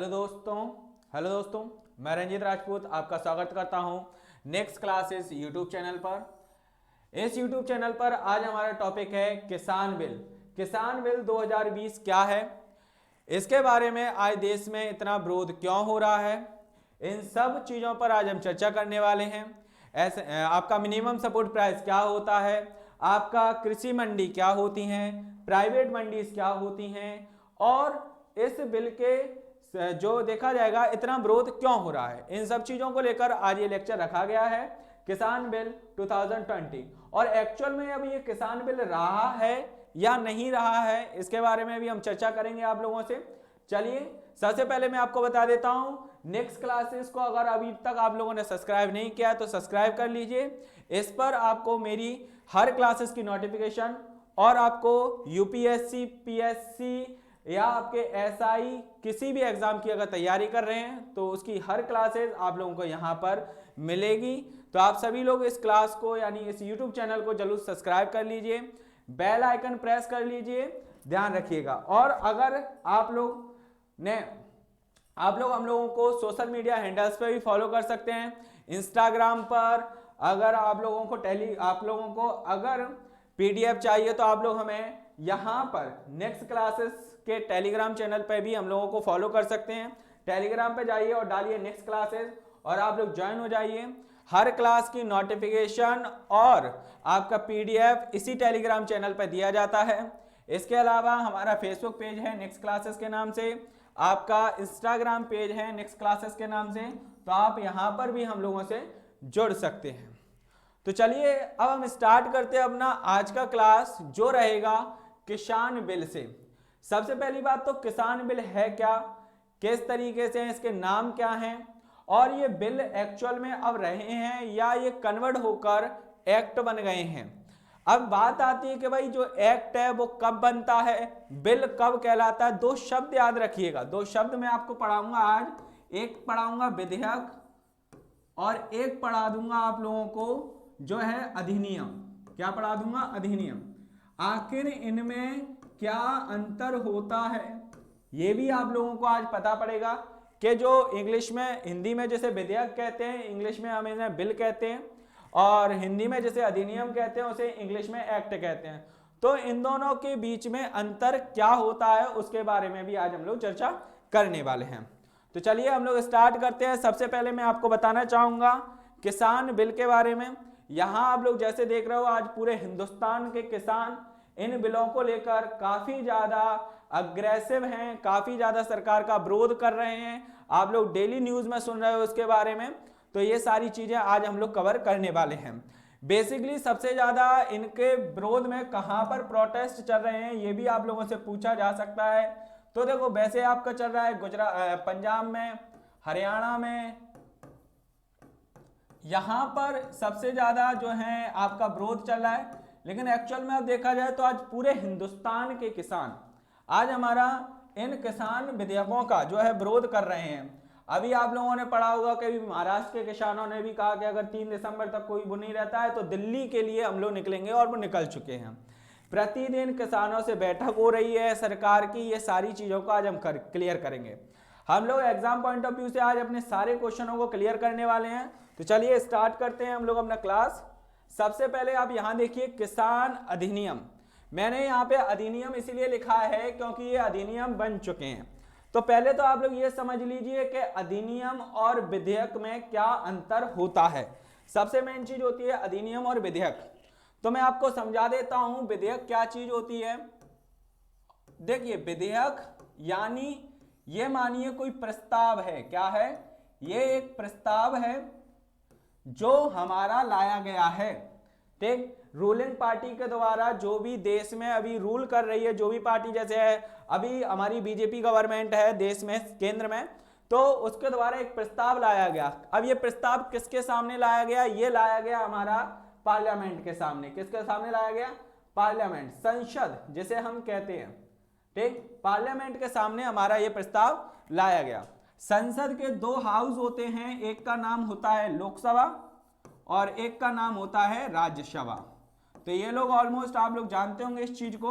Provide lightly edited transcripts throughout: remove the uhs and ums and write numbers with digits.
Hello दोस्तों, मैं रंजीत राजपूत आपका स्वागत करता हूं नेक्स्ट क्लासेस यूट्यूब चैनल पर। इस यूट्यूब चैनल पर आज हमारा टॉपिक है किसान बिल। किसान बिल 2020 क्या है, इसके बारे में आज देश में इतना विरोध क्यों हो रहा है, इन सब चीज़ों पर आज हम चर्चा करने वाले हैं। ऐसे आपका मिनिमम सपोर्ट प्राइस क्या होता है, आपका कृषि मंडी क्या होती हैं, प्राइवेट मंडीज क्या होती हैं, और इस बिल के जो देखा जाएगा इतना विरोध क्यों हो रहा है, इन सब चीज़ों को लेकर आज ये लेक्चर रखा गया है किसान बिल 2020। और एक्चुअल में अब ये किसान बिल रहा है या नहीं रहा है, इसके बारे में भी हम चर्चा करेंगे आप लोगों से। चलिए सबसे पहले मैं आपको बता देता हूं, नेक्स्ट क्लासेस को अगर अभी तक आप लोगों ने सब्सक्राइब नहीं किया तो सब्सक्राइब कर लीजिए। इस पर आपको मेरी हर क्लासेस की नोटिफिकेशन और आपको यूपीएससी, पीएससी या आपके एसआई किसी भी एग्जाम की अगर तैयारी कर रहे हैं तो उसकी हर क्लासेस आप लोगों को यहाँ पर मिलेगी। तो आप सभी लोग इस क्लास को यानी इस यूट्यूब चैनल को जरूर सब्सक्राइब कर लीजिए, बेल आइकन प्रेस कर लीजिए, ध्यान रखिएगा। और अगर आप लोग हम लोगों को सोशल मीडिया हैंडल्स पे भी फॉलो कर सकते हैं। इंस्टाग्राम पर अगर आप लोगों को अगर पीडीएफ चाहिए तो आप लोग हमें यहाँ पर नेक्स्ट क्लासेस के टेलीग्राम चैनल पे भी हम लोगों को फॉलो कर सकते हैं। टेलीग्राम पे जाइए और डालिए नेक्स्ट क्लासेस और आप लोग ज्वाइन हो जाइए। हर क्लास की नोटिफिकेशन और आपका पीडीएफ इसी टेलीग्राम चैनल पे दिया जाता है। इसके अलावा हमारा फेसबुक पेज है नेक्स्ट क्लासेस के नाम से, आपका इंस्टाग्राम पेज है नेक्स्ट क्लासेस के नाम से, तो आप यहाँ पर भी हम लोगों से जुड़ सकते हैं। तो चलिए अब हम स्टार्ट करते हैं अपना आज का क्लास जो रहेगा किसान बिल से। सबसे पहली बात तो किसान बिल है क्या, किस तरीके से इसके नाम क्या हैं, और ये बिल एक्चुअल में अब रहे हैं या ये कन्वर्ट होकर एक्ट बन गए हैं। अब बात आती है कि भाई जो एक्ट है वो कब बनता है, बिल कब कहलाता है। दो शब्द याद रखिएगा, दो शब्द मैं आपको पढ़ाऊंगा आज, एक पढ़ाऊंगा विधेयक और एक पढ़ा दूंगा आप लोगों को जो है अधिनियम। क्या पढ़ा दूंगा? अधिनियम। आखिर इनमें क्या अंतर होता है ये भी आप लोगों को आज पता पड़ेगा कि जो इंग्लिश में, हिंदी में जैसे विधेयक कहते हैं, इंग्लिश में हम इन्हें बिल कहते हैं, और हिंदी में जैसे अधिनियम कहते हैं उसे इंग्लिश में एक्ट कहते हैं। तो इन दोनों के बीच में अंतर क्या होता है उसके बारे में भी आज हम लोग चर्चा करने वाले हैं। तो चलिए हम लोग स्टार्ट करते हैं। सबसे पहले मैं आपको बताना चाहूंगा किसान बिल के बारे में। यहाँ आप लोग जैसे देख रहे हो आज पूरे हिंदुस्तान के किसान इन बिलों को लेकर काफी ज्यादा अग्रेसिव हैं, काफी ज्यादा सरकार का विरोध कर रहे हैं। आप लोग डेली न्यूज में सुन रहे हो इसके बारे में। तो ये सारी चीजें आज हम लोग कवर करने वाले हैं। बेसिकली सबसे ज्यादा इनके विरोध में कहां पर प्रोटेस्ट चल रहे हैं ये भी आप लोगों से पूछा जा सकता है। तो देखो वैसे आपका चल रहा है पंजाब में, हरियाणा में, यहां पर सबसे ज्यादा जो है आपका विरोध चल रहा है। लेकिन एक्चुअल में अब देखा जाए तो आज पूरे हिंदुस्तान के किसान आज हमारा इन किसान विधेयकों का जो है विरोध कर रहे हैं। अभी आप लोगों ने पढ़ा होगा कि महाराष्ट्र के किसानों ने भी कहा कि अगर 3 दिसंबर तक कोई वो नहीं रहता है तो दिल्ली के लिए हम लोग निकलेंगे, और वो निकल चुके हैं। प्रतिदिन किसानों से बैठक हो रही है सरकार की। ये सारी चीजों को आज हम क्लियर करेंगे। हम लोग एग्जाम पॉइंट ऑफ व्यू से आज अपने सारे क्वेश्चनों को क्लियर करने वाले हैं। तो चलिए स्टार्ट करते हैं हम लोग अपना क्लास। सबसे पहले आप यहां देखिए किसान अधिनियम। मैंने यहाँ पे अधिनियम इसीलिए लिखा है क्योंकि ये अधिनियम बन चुके हैं। तो पहले तो आप लोग ये समझ लीजिए कि अधिनियम और विधेयक में क्या अंतर होता है। सबसे मेन चीज होती है अधिनियम और विधेयक। तो मैं आपको समझा देता हूं विधेयक क्या चीज होती है। देखिए विधेयक यानी ये मानिए कोई प्रस्ताव है। क्या है? ये एक प्रस्ताव है जो हमारा लाया गया है, ठीक, रूलिंग पार्टी के द्वारा। जो भी देश में अभी रूल कर रही है जो भी पार्टी, जैसे है अभी हमारी बीजेपी गवर्नमेंट है देश में, केंद्र में, तो उसके द्वारा एक प्रस्ताव लाया गया। अब ये प्रस्ताव किसके सामने लाया गया? ये लाया गया हमारा पार्लियामेंट के सामने। किसके सामने लाया गया? पार्लियामेंट, संसद जिसे हम कहते हैं, ठीक, पार्लियामेंट के सामने हमारा ये प्रस्ताव लाया गया। संसद के 2 हाउस होते हैं, एक का नाम होता है लोकसभा और एक का नाम होता है राज्यसभा। तो ये लोग ऑलमोस्ट आप लोग जानते होंगे इस चीज को,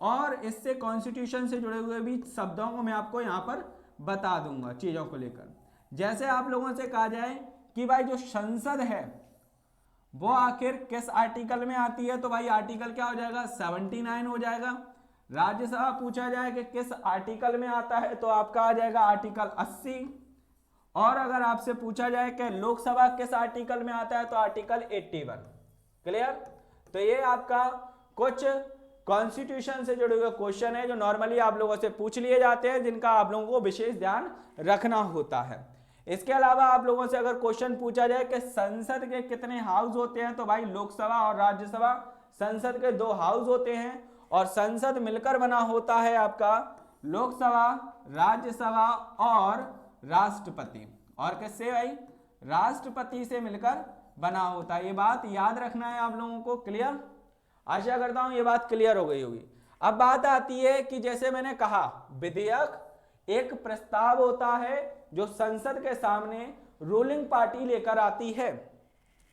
और इससे कॉन्स्टिट्यूशन से जुड़े हुए भी शब्दों को मैं आपको यहाँ पर बता दूंगा चीजों को लेकर। जैसे आप लोगों से कहा जाए कि भाई जो संसद है वो आखिर किस आर्टिकल में आती है, तो भाई आर्टिकल क्या हो जाएगा 79 हो जाएगा। राज्यसभा पूछा जाए कि किस आर्टिकल में आता है तो आपका आ जाएगा आर्टिकल 80। और अगर आपसे पूछा जाए कि लोकसभा किस आर्टिकल में आता है तो आर्टिकल 81। क्लियर? तो ये आपका कुछ कॉन्स्टिट्यूशन से जुड़े हुए क्वेश्चन है जो नॉर्मली आप लोगों से पूछ लिए जाते हैं, जिनका आप लोगों को विशेष ध्यान रखना होता है। इसके अलावा आप लोगों से अगर क्वेश्चन पूछा जाए कि संसद के कितने हाउस होते हैं तो भाई लोकसभा और राज्यसभा, संसद के 2 हाउस होते हैं और संसद मिलकर बना होता है आपका लोकसभा, राज्यसभा और राष्ट्रपति। और किससे भाई? राष्ट्रपति से मिलकर बना होता है। ये बात याद रखना है आप लोगों को। क्लियर? आशा करता हूं ये बात क्लियर हो गई होगी। अब बात आती है कि जैसे मैंने कहा विधेयक एक प्रस्ताव होता है जो संसद के सामने रूलिंग पार्टी लेकर आती है,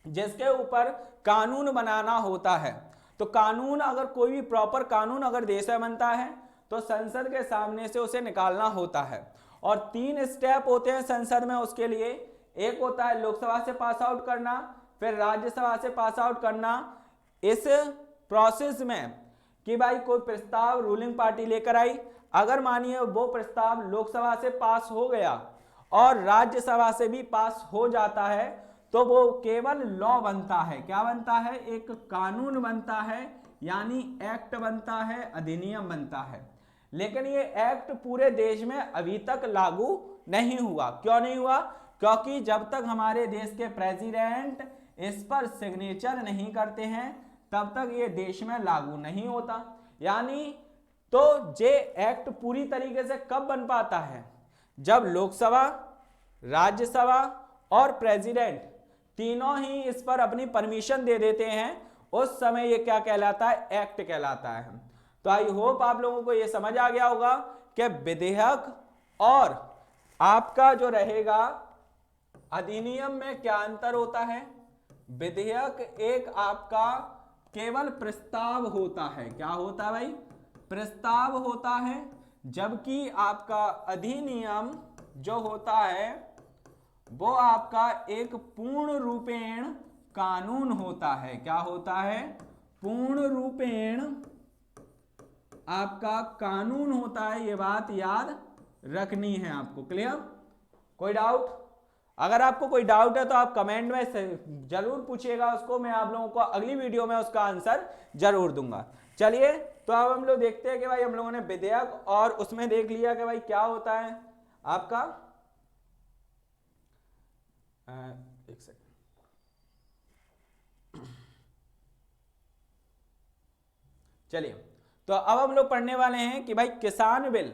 जिसके ऊपर कानून बनाना होता है। तो कानून अगर कोई भी प्रॉपर कानून अगर देश में बनता है तो संसद के सामने से उसे निकालना होता है। और 3 स्टेप होते हैं संसद में उसके लिए। एक होता है लोकसभा से पास आउट करना, फिर राज्यसभा से पास आउट करना। इस प्रोसेस में कि भाई कोई प्रस्ताव रूलिंग पार्टी लेकर आई, अगर मानिए वो प्रस्ताव लोकसभा से पास हो गया और राज्यसभा से भी पास हो जाता है तो वो केवल लॉ बनता है। क्या बनता है? एक कानून बनता है, यानी एक्ट बनता है, अधिनियम बनता है। लेकिन ये एक्ट पूरे देश में अभी तक लागू नहीं हुआ। क्यों नहीं हुआ? क्योंकि जब तक हमारे देश के प्रेसिडेंट इस पर सिग्नेचर नहीं करते हैं तब तक ये देश में लागू नहीं होता। यानी तो ये एक्ट पूरी तरीके से कब बन पाता है? जब लोकसभा, राज्यसभा और प्रेसिडेंट तीनों ही इस पर अपनी परमिशन दे देते हैं, उस समय ये क्या कहलाता है? एक्ट कहलाता है। तो आई होप आप लोगों को ये समझ आ गया होगा कि विधेयक और आपका जो रहेगा अधिनियम में क्या अंतर होता है। विधेयक एक आपका केवल प्रस्ताव होता है। क्या होता है भाई? प्रस्ताव होता है। जबकि आपका अधिनियम जो होता है वो आपका एक पूर्ण रूपेण कानून होता है। क्या होता है? पूर्ण रूपेण आपका कानून होता है। ये बात याद रखनी है आपको। क्लियर? कोई डाउट? अगर आपको कोई डाउट है तो आप कमेंट में जरूर पूछिएगा उसको, मैं आप लोगों को अगली वीडियो में उसका आंसर जरूर दूंगा। चलिए तो अब हम लोग देखते हैं कि भाई हम लोगों ने विधेयक और उसमें देख लिया कि भाई क्या होता है आपका एक सेकंड। चलिए तो अब हम लोग पढ़ने वाले हैं कि भाई किसान बिल,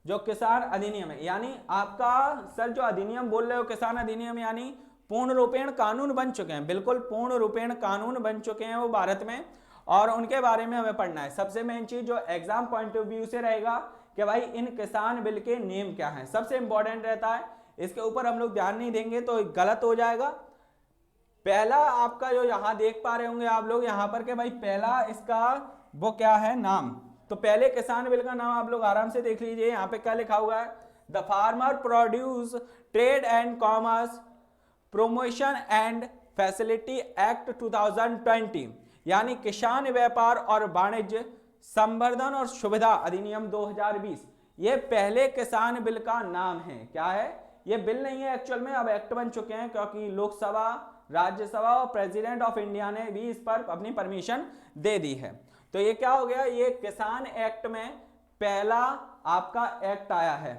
जो किसान अधिनियम है, यानी आपका सर जो अधिनियम बोल रहे हो किसान अधिनियम, यानी पूर्ण रूपेण कानून बन चुके हैं। बिल्कुल पूर्ण रूपेण कानून बन चुके हैं वो भारत में, और उनके बारे में हमें पढ़ना है। सबसे मेन चीज जो एग्जाम पॉइंट ऑफ व्यू से रहेगा कि भाई इन किसान बिल के नियम क्या हैं, सबसे इंपॉर्टेंट रहता है। इसके ऊपर हम लोग ध्यान नहीं देंगे तो गलत हो जाएगा। पहला आपका जो यहाँ देख पा रहे होंगे आप लोग यहाँ पर कि भाई पहला इसका वो क्या है नाम, तो पहले किसान बिल का नाम आप लोग आराम से देख लीजिए। यहाँ पे क्या लिखा हुआ है? The farmer produce trade and commerce promotion and facility act 2020, यानी किसान व्यापार और वाणिज्य संवर्धन और सुविधा अधिनियम 2020। ये पहले किसान बिल का नाम है। क्या है? ये बिल नहीं है एक्चुअल में, अब एक्ट बन चुके हैं क्योंकि लोकसभा, राज्यसभा और प्रेसिडेंट ऑफ इंडिया ने भी इस पर अपनी परमिशन दे दी है। तो ये क्या हो गया? ये किसान एक्ट में पहला आपका एक्ट आया है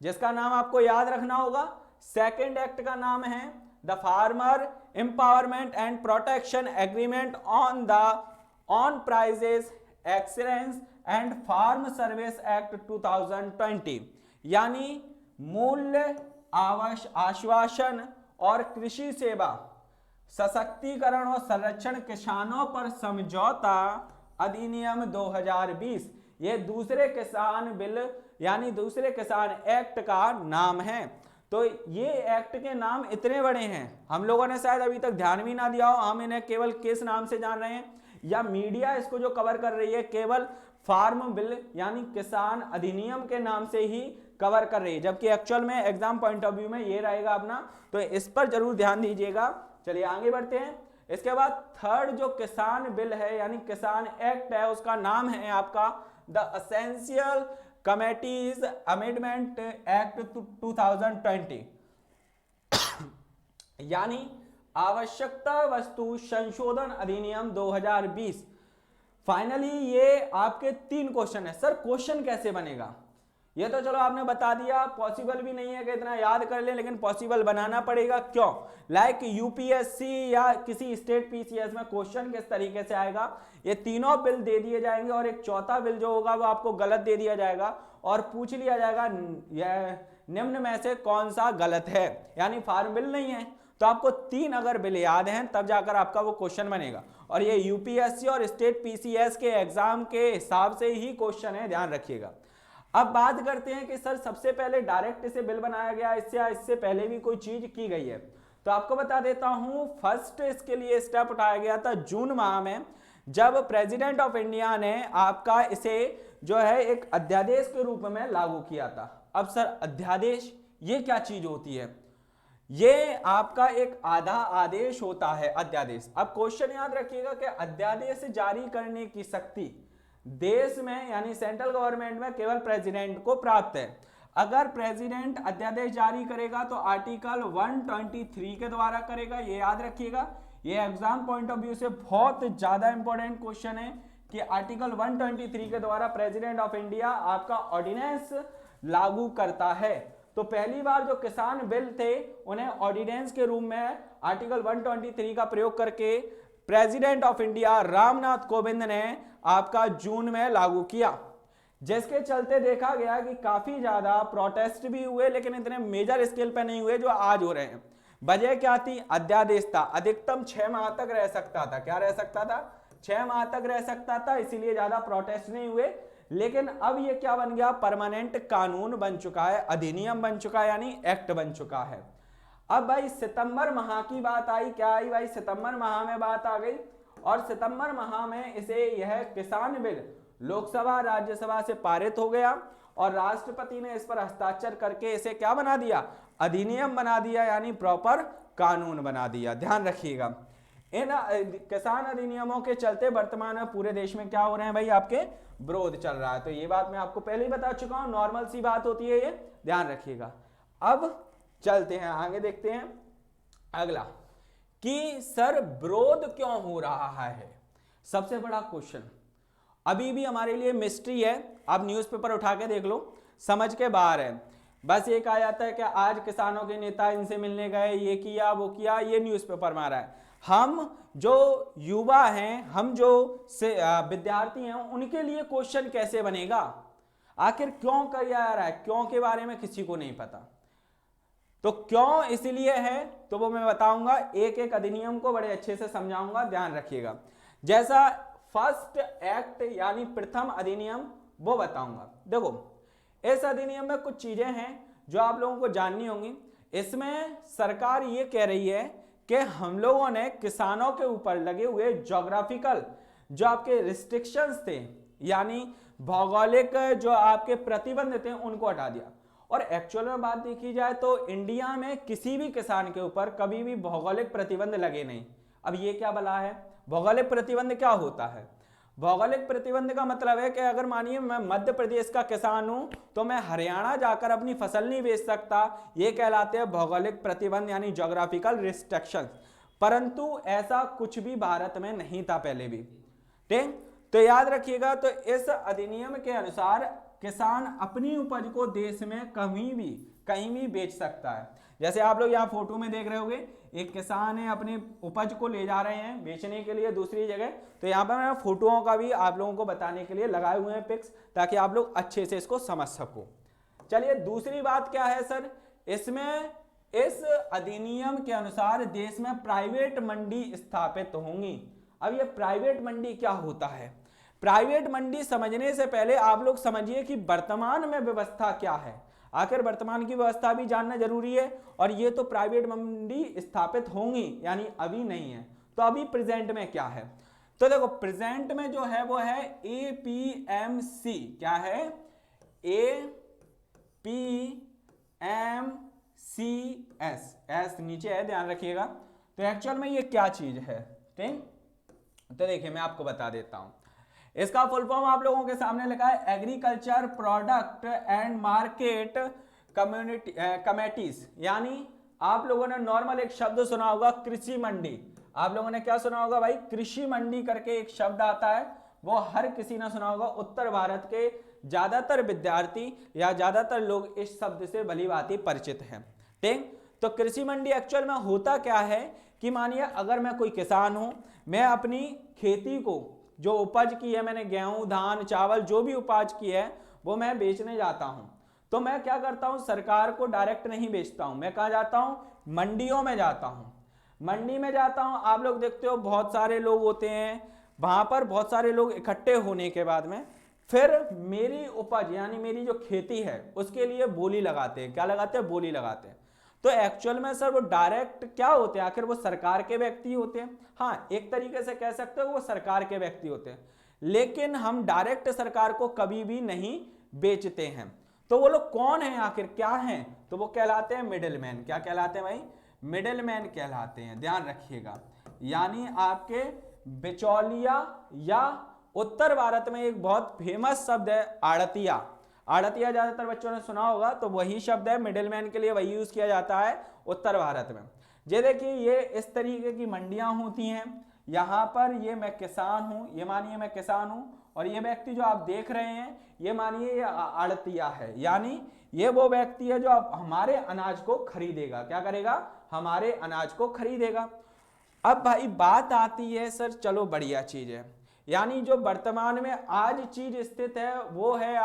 जिसका नाम आपको याद रखना होगा। सेकंड एक्ट का नाम है the farmer empowerment and protection agreement on prices excellence and farm service act 2020, यानी मूल्य आश्वासन और कृषि सेवा सशक्तिकरण और संरक्षण किसानों पर समझौता अधिनियम 2020। ये दूसरे किसान बिल यानी दूसरे किसान एक्ट का नाम है। तो ये एक्ट के नाम इतने बड़े हैं, हम लोगों ने शायद अभी तक ध्यान भी ना दिया हो। हम इन्हें केवल किस नाम से जान रहे हैं, या मीडिया इसको जो कवर कर रही है केवल फार्म बिल यानी किसान अधिनियम के नाम से ही कवर कर रही है, जबकि एक्चुअल में एग्जाम पॉइंट ऑफ व्यू में ये रहेगा अपना, तो इस पर जरूर ध्यान दीजिएगा। चलिए आगे बढ़ते हैं। इसके बाद थर्ड जो किसान बिल है यानी किसान एक्ट है, उसका नाम है आपका the essential committees amendment act 2020 यानी आवश्यकता वस्तु संशोधन अधिनियम 2020। फाइनली ये आपके 3 क्वेश्चन है। सर क्वेश्चन कैसे बनेगा? ये तो चलो आपने बता दिया, पॉसिबल भी नहीं है कि इतना याद कर ले, लेकिन पॉसिबल बनाना पड़ेगा। क्यों? लाइक यूपीएससी या किसी स्टेट पीसीएस में क्वेश्चन किस तरीके से आएगा, ये तीनों बिल दे दिए जाएंगे और एक चौथा बिल जो होगा वो आपको गलत दे दिया जाएगा और पूछ लिया जाएगा निम्न में से कौन सा गलत है, यानी फार्म बिल नहीं है। तो आपको 3 अगर बिल याद हैं तब जाकर आपका वो क्वेश्चन बनेगा, और ये यूपीएससी और स्टेट पीसीएस के एग्जाम के हिसाब से ही क्वेश्चन है, ध्यान रखिएगा। अब बात करते हैं कि सर सबसे पहले डायरेक्ट इसे बिल बनाया गया इससे पहले भी कोई चीज की गई है, तो आपको बता देता हूं। फर्स्ट इसके लिए स्टेप उठाया गया था जून माह में, जब प्रेसिडेंट ऑफ इंडिया ने आपका इसे जो है एक अध्यादेश के रूप में लागू किया था। अब सर अध्यादेश ये क्या चीज होती है? ये आपका एक आधा आदेश होता है, अध्यादेश। अब क्वेश्चन याद रखिएगा कि अध्यादेश जारी करने की शक्ति देश में यानी सेंट्रल गवर्नमेंट में केवल प्रेसिडेंट को प्राप्त है। अगर प्रेसिडेंट अध्यादेश जारी करेगा तो आर्टिकल 123 के द्वारा करेगा, ये याद रखिएगा। ये एग्जाम पॉइंट ऑफ व्यू से बहुत ज्यादा इंपॉर्टेंट क्वेश्चन है कि आर्टिकल 123 के द्वारा प्रेसिडेंट ऑफ इंडिया आपका ऑर्डिनेंस लागू करता है। तो पहली बार जो किसान बिल थे उन्हें ऑर्डिनेंस के रूप में आर्टिकल 123 का प्रयोग करके president of India Ramnath Kovind ने आपका जून में लागू किया, जिसके चलते देखा गया कि काफी ज्यादा प्रोटेस्ट भी हुए, लेकिन इतने मेजर स्केल पे नहीं हुए जो आज हो रहे हैं। वजह क्या थी? अध्यादेश था, अधिकतम 6 माह तक रह सकता था। क्या रह सकता था? 6 माह तक रह सकता था, इसीलिए ज्यादा प्रोटेस्ट नहीं हुए। लेकिन अब ये क्या बन गया? परमानेंट कानून बन चुका है, अधिनियम बन चुका है, यानी एक्ट बन चुका है। अब भाई सितंबर माह की बात आई, क्या आई भाई? सितंबर माह में बात आ गई, और सितंबर माह में इसे यह किसान बिल लोकसभा राज्यसभा से पारित हो गया और राष्ट्रपति ने इस पर हस्ताक्षर करके इसे क्या बना दिया? अधिनियम बना दिया, यानी प्रॉपर कानून बना दिया। ध्यान रखिएगा, इन किसान अधिनियमों के चलते वर्तमान में पूरे देश में क्या हो रहे हैं भाई? आपके विरोध चल रहा है। तो ये बात मैं आपको पहले ही बता चुका हूं, नॉर्मल सी बात होती है ये, ध्यान रखिएगा। अब चलते हैं आगे, देखते हैं अगला कि सर विरोध क्यों हो रहा है। सबसे बड़ा क्वेश्चन अभी भी हमारे लिए मिस्ट्री है। आप न्यूज़पेपर उठा के देख लो, समझ के बाहर है। बस ये कहा जाता है कि आज किसानों के नेता इनसे मिलने गए, ये किया वो किया, ये न्यूज़पेपर में आ रहा है। हम जो युवा हैं, हम जो विद्यार्थी हैं, उनके लिए क्वेश्चन कैसे बनेगा? आखिर क्यों किया जा रहा है? क्यों के बारे में किसी को नहीं पता। तो क्यों इसलिए है तो वो मैं बताऊंगा, एक एक अधिनियम को बड़े अच्छे से समझाऊंगा, ध्यान रखिएगा। जैसा फर्स्ट एक्ट यानी प्रथम अधिनियम वो बताऊंगा। देखो इस अधिनियम में कुछ चीजें हैं जो आप लोगों को जाननी होंगी। इसमें सरकार ये कह रही है कि हम लोगों ने किसानों के ऊपर लगे हुए ज्योग्राफिकल जो आपके रिस्ट्रिक्शंस थे, यानी भौगोलिक जो आपके प्रतिबंध थे, उनको हटा दिया। और एक्चुअल में बात देखी जाए तो इंडिया में किसी भी किसान के ऊपर कभी भी भौगोलिक प्रतिबंध लगे नहीं। अब ये क्या बला है? भौगोलिक प्रतिबंध क्या होता है? भौगोलिक प्रतिबंध का मतलब है कि अगर मानिए मैं मध्य प्रदेश का किसान हूं तो मैं हरियाणा जाकर अपनी फसल नहीं बेच सकता, ये कहलाते हैं भौगोलिक प्रतिबंध यानी ज्योग्राफिकल रिस्ट्रिक्शंस। परंतु ऐसा कुछ भी भारत में नहीं था पहले भी, ठीक? तो याद रखिएगा, तो इस अधिनियम के अनुसार किसान अपनी उपज को देश में कहीं भी बेच सकता है। जैसे आप लोग यहाँ फोटो में देख रहे होंगे, एक किसान है अपनी उपज को ले जा रहे हैं बेचने के लिए दूसरी जगह। तो यहाँ पर मैं फोटोओं का भी आप लोगों को बताने के लिए लगाए हुए हैं पिक्स, ताकि आप लोग अच्छे से इसको समझ सको। चलिए दूसरी बात क्या है सर, इसमें इस अधिनियम के अनुसार देश में प्राइवेट मंडी स्थापित होंगी। अब ये प्राइवेट मंडी क्या होता है? प्राइवेट मंडी समझने से पहले आप लोग समझिए कि वर्तमान में व्यवस्था क्या है। आखिर वर्तमान की व्यवस्था भी जानना जरूरी है। और ये तो प्राइवेट मंडी स्थापित होंगी, यानी अभी नहीं है। तो अभी प्रेजेंट में क्या है? तो देखो प्रेजेंट में जो है वो है APMC। क्या है? एस नीचे है, ध्यान रखिएगा। तो एक्चुअल में ये क्या चीज है, ठीक। तो देखिए मैं आपको बता देता हूं, इसका फुल फॉर्म आप लोगों के सामने लिखा है agriculture product and market community committees. यानी आप लोगों ने नॉर्मल एक शब्द सुना होगा कृषि मंडी, आप लोगों ने क्या सुना होगा भाई, कृषि मंडी करके एक शब्द आता है, वो हर किसी ने सुना होगा। उत्तर भारत के ज्यादातर विद्यार्थी या ज्यादातर लोग इस शब्द से भली भांति परिचित हैं, ठीक। तो कृषि मंडी एक्चुअल में होता क्या है कि मानिए अगर मैं कोई किसान हूं, मैं अपनी खेती को जो उपज की है, मैंने गेहूं धान चावल जो भी उपज की है वो मैं बेचने जाता हूं, तो मैं क्या करता हूं, सरकार को डायरेक्ट नहीं बेचता हूं, मैं कहां जाता हूं, मंडियों में जाता हूं। मंडी में जाता हूं, आप लोग देखते हो बहुत सारे लोग होते हैं वहां पर, बहुत सारे लोग इकट्ठे होने के बाद में फिर मेरी उपज यानी मेरी जो खेती है उसके लिए बोली लगाते हैं। क्या लगाते हैं, बोली लगाते हैं। तो एक्चुअल में सर वो डायरेक्ट क्या होते हैं, आखिर वो सरकार के व्यक्ति होते हैं। हाँ, एक तरीके से कह सकते हो वो सरकार के व्यक्ति होते हैं, लेकिन हम डायरेक्ट सरकार को कभी भी नहीं बेचते हैं। तो वो लोग कौन है आखिर, क्या हैं, तो वो कहलाते हैं मिडिलमैन। क्या कहलाते हैं भाई, मिडिलमैन कहलाते हैं, ध्यान रखिएगा। यानी आपके बिचौलिया, या उत्तर भारत में एक बहुत फेमस शब्द है आड़तिया। आड़तिया ज्यादातर बच्चों ने सुना होगा, तो वही शब्द है मिडिलमैन के लिए, वही यूज किया जाता है उत्तर भारत में। ये देखिए ये इस तरीके की मंडियां होती हैं, यहाँ पर ये मैं किसान हूं, ये मानिए मैं किसान हूं, और ये व्यक्ति जो आप देख रहे हैं ये मानिए ये आड़तिया है, यानी ये वो व्यक्ति है जो आप हमारे अनाज को खरीदेगा। क्या करेगा, हमारे अनाज को खरीदेगा। अब भाई बात आती है सर, चलो बढ़िया चीज है, यानी जो वर्तमान में आज चीज स्थित है वो है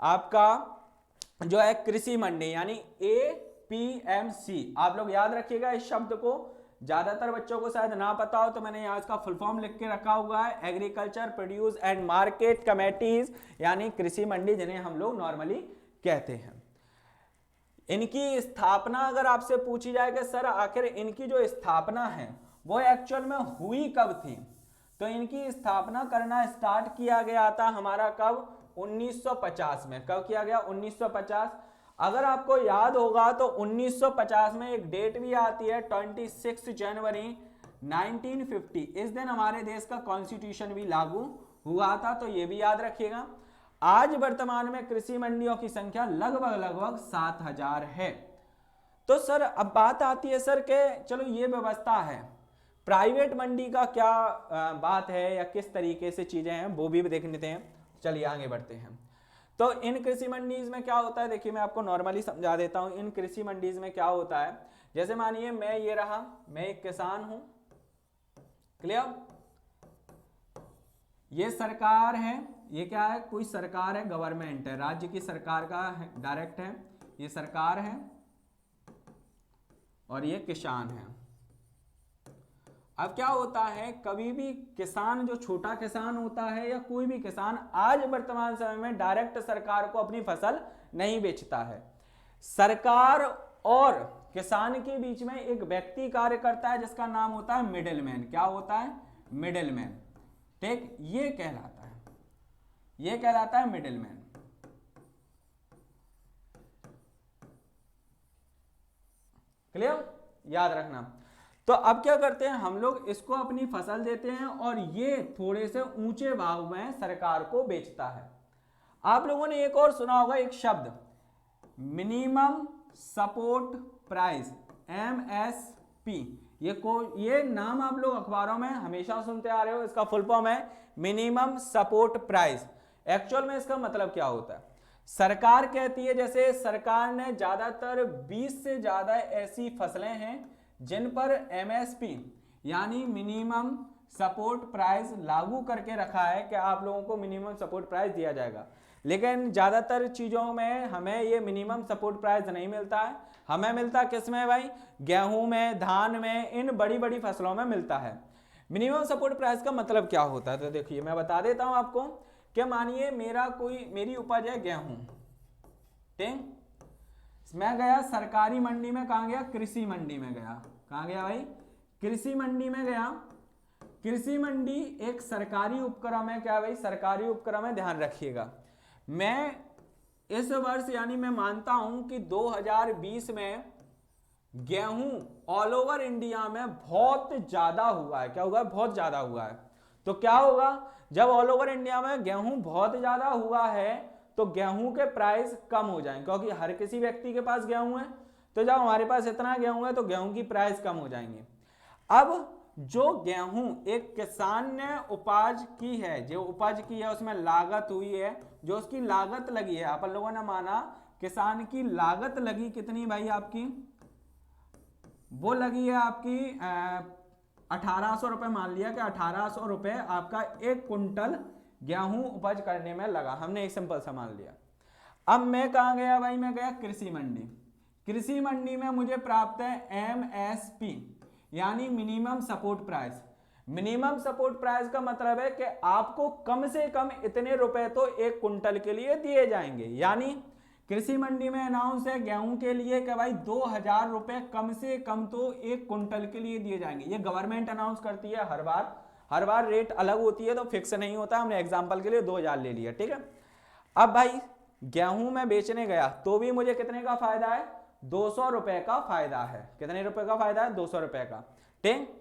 आपका जो है कृषि मंडी, यानी APMC। आप लोग याद रखिएगा इस शब्द को, ज्यादातर बच्चों को शायद ना पता हो, तो मैंने यहाँ इसका फुल फॉर्म लिख के रखा हुआ है, agriculture produce and market committees, यानी कृषि मंडी जिन्हें हम लोग नॉर्मली कहते हैं। इनकी स्थापना अगर आपसे पूछी जाए कि सर आखिर इनकी जो स्थापना है वो एक्चुअल में हुई कब थी, तो इनकी स्थापना करना स्टार्ट किया गया था हमारा कब, 1950 में। कब किया गया, 1950। अगर आपको याद होगा तो 1950 में एक डेट भी आती है 26 जनवरी 1950, इस दिन हमारे देश का कॉन्स्टिट्यूशन भी लागू हुआ था, तो ये भी याद रखिएगा। आज वर्तमान में कृषि मंडियों की संख्या लगभग 7000 है। तो सर अब बात आती है सर के चलो ये व्यवस्था है, प्राइवेट मंडी का क्या बात है या किस तरीके से चीजें हैं वो भी देख लेते हैं। चलिए आगे बढ़ते हैं। तो इन कृषि मंडीज में क्या होता है, देखिए मैं आपको नॉर्मली समझा देता हूं। इन कृषि मंडीज में क्या होता है, जैसे मानिए मैं ये रहा, मैं एक किसान हूं, क्लियर, ये सरकार है, ये क्या है, कोई सरकार है, गवर्नमेंट है, राज्य की सरकार का डायरेक्ट है, ये सरकार है, और ये किसान है। अब क्या होता है, कभी भी किसान जो छोटा किसान होता है या कोई भी किसान आज वर्तमान समय में डायरेक्ट सरकार को अपनी फसल नहीं बेचता है। सरकार और किसान के बीच में एक व्यक्ति कार्य करता है जिसका नाम होता है मिडिलमैन। क्या होता है, मिडिलमैन, ठीक, ये कहलाता है, ये कहलाता है मिडिलमैन। क्लियर, याद रखना। तो अब क्या करते हैं हम लोग, इसको अपनी फसल देते हैं और ये थोड़े से ऊंचे भाव में सरकार को बेचता है। आप लोगों ने एक और सुना होगा एक शब्द, मिनिमम सपोर्ट प्राइस, MSP। ये नाम आप लोग अखबारों में हमेशा सुनते आ रहे हो, इसका फुल फॉर्म है मिनिमम सपोर्ट प्राइस। एक्चुअल में इसका मतलब क्या होता है, सरकार कहती है, जैसे सरकार ने ज्यादातर 20 से ज्यादा ऐसी फसलें हैं जिन पर MSP यानी मिनिमम सपोर्ट प्राइस लागू करके रखा है कि आप लोगों को मिनिमम सपोर्ट प्राइस दिया जाएगा, लेकिन ज्यादातर चीजों में हमें ये मिनिमम सपोर्ट प्राइस नहीं मिलता है। हमें मिलता किस में भाई, गेहूं में, धान में, इन बड़ी बड़ी फसलों में मिलता है। मिनिमम सपोर्ट प्राइस का मतलब क्या होता है, तो देखिए मैं बता देता हूं आपको। क्या मानिए मेरी उपज है गेहूं, ठीक, मैं गया सरकारी मंडी में, कहां गया, कृषि मंडी में गया। कहां गया भाई, कृषि मंडी में गया। कृषि मंडी एक सरकारी उपक्रम है, क्या भाई, सरकारी उपक्रम है, ध्यान रखिएगा। मैं इस वर्ष यानी मैं मानता हूं कि 2020 में गेहूं ऑल ओवर इंडिया में बहुत ज्यादा हुआ है। क्या हुआ है? बहुत ज्यादा हुआ है। तो क्या होगा, जब ऑल ओवर इंडिया में गेहूं बहुत ज्यादा हुआ है तो गेहूं के प्राइस कम हो जाएंगे, क्योंकि हर किसी व्यक्ति के पास गेहूं है। तो जब हमारे पास इतना गेहूं है तो गेहूं की प्राइस कम हो जाएंगे। अब जो गेहूं एक किसान ने उपज की है, जो उपज की है उसमें लागत हुई है, जो उसकी लागत लगी है, आप लोगों ने माना किसान की लागत लगी कितनी भाई आपकी, वो लगी है आपकी 1800 रुपए। मान लिया कि 1800 रुपए आपका एक कुंटल गेहूं उपज करने में लगा, हमने एक सिंपल सा मान लिया। अब मैं कहां गया भाई, मैं गया कृषि मंडी। कृषि मंडी में मुझे प्राप्त है MSP यानी minimum support price. Minimum support price का मतलब है कि आपको कम से कम इतने रुपए तो एक कुंटल के लिए दिए जाएंगे। यानी कृषि मंडी में अनाउंस है गेहूं के लिए कि भाई 2000 रुपए कम से कम तो एक कुंटल के लिए दिए जाएंगे। ये गवर्नमेंट अनाउंस करती है हर बार रेट अलग होती है तो फिक्स नहीं होता। हमने एग्जांपल के लिए 2000 ले लिया, ठीक है। अब भाई गेहूं में बेचने गया तो भी मुझे कितने का फायदा है, 200 रुपए का फायदा है। कितने रुपए का फायदा है, 200 रुपए का, ठीक।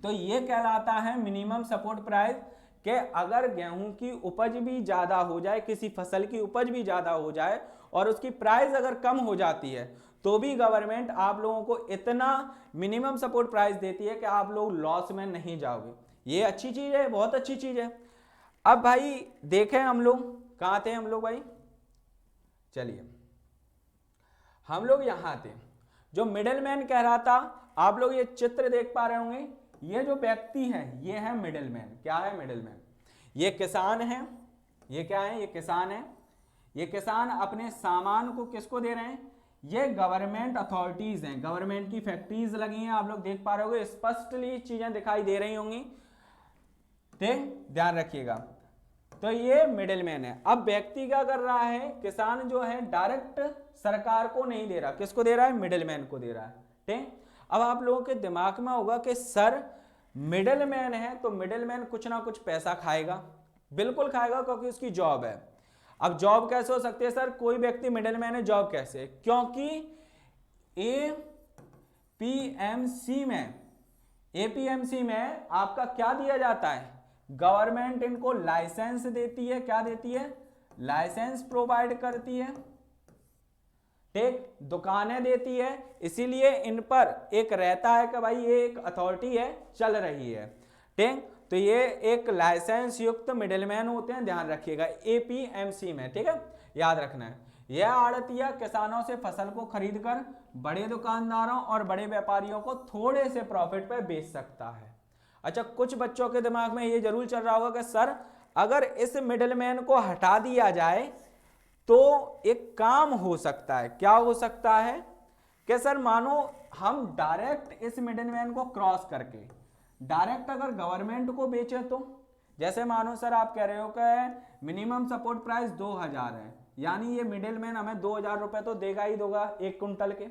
तो ये कहलाता है मिनिमम सपोर्ट प्राइस कि अगर गेहूं की उपज भी ज्यादा हो जाए, किसी फसल की उपज भी ज्यादा हो जाए और उसकी प्राइस अगर कम हो जाती है तो भी गवर्नमेंट आप लोगों को इतना मिनिमम सपोर्ट प्राइस देती है कि आप लोग लॉस में नहीं जाओगे। ये अच्छी चीज है, बहुत अच्छी चीज है। अब भाई देखें हम लोग कहां थे हम लोग भाई, चलिए हम लोग यहां थे। जो मिडिलमैन कह रहा था, आप लोग ये चित्र देख पा रहे होंगे, ये जो व्यक्ति है ये है मिडिलमैन। क्या है? मिडिलमैन। ये किसान है, ये क्या है, ये किसान है। ये किसान अपने सामान को किसको दे रहे हैं, ये गवर्नमेंट अथॉरिटीज हैं, गवर्नमेंट की फैक्ट्रीज लगी हैं, आप लोग देख पा रहे होंगे, स्पष्टली चीजें दिखाई दे रही होंगी, ठीक, ध्यान रखिएगा। तो ये मिडिलमैन है। अब व्यक्ति क्या कर रहा है, किसान जो है डायरेक्ट सरकार को नहीं दे रहा, किसको दे रहा है, मिडिलमैन को दे रहा है, ठीक। अब आप लोगों के दिमाग में होगा कि सर मिडिलमैन है तो मिडिलमैन कुछ ना कुछ पैसा खाएगा। बिल्कुल खाएगा, क्योंकि उसकी जॉब है। अब जॉब कैसे हो सकती है सर, कोई व्यक्ति मिडिलमैन है, जॉब कैसे? क्योंकि एपीएमसी में आपका क्या दिया जाता है, गवर्नमेंट इनको लाइसेंस देती है। क्या देती है? लाइसेंस प्रोवाइड करती है, ठीक, दुकानें देती है। इसीलिए इन पर एक रहता है कि भाई ये एक अथॉरिटी है, चल रही है, ठीक। तो ये एक लाइसेंस युक्त मिडिलमैन होते हैं, ध्यान रखिएगा, एपीएमसी में, ठीक है, याद रखना है। यह आड़तिया किसानों से फसल को खरीदकर बड़े दुकानदारों और बड़े व्यापारियों को थोड़े से प्रॉफिट पे बेच सकता है। अच्छा, कुछ बच्चों के दिमाग में ये जरूर चल रहा होगा कि सर अगर इस मिडिलमैन को हटा दिया जाए तो एक काम हो सकता है। क्या हो सकता है कि सर मानो हम डायरेक्ट इस मिडिलमैन को क्रॉस करके डायरेक्ट अगर गवर्नमेंट को बेचे तो, जैसे मानो सर आप कह रहे हो कि मिनिमम सपोर्ट प्राइस 2000 है, यानी ये मिडिलमैन हमें 2000 रुपए तो देगा ही देगा एक कुंटल के।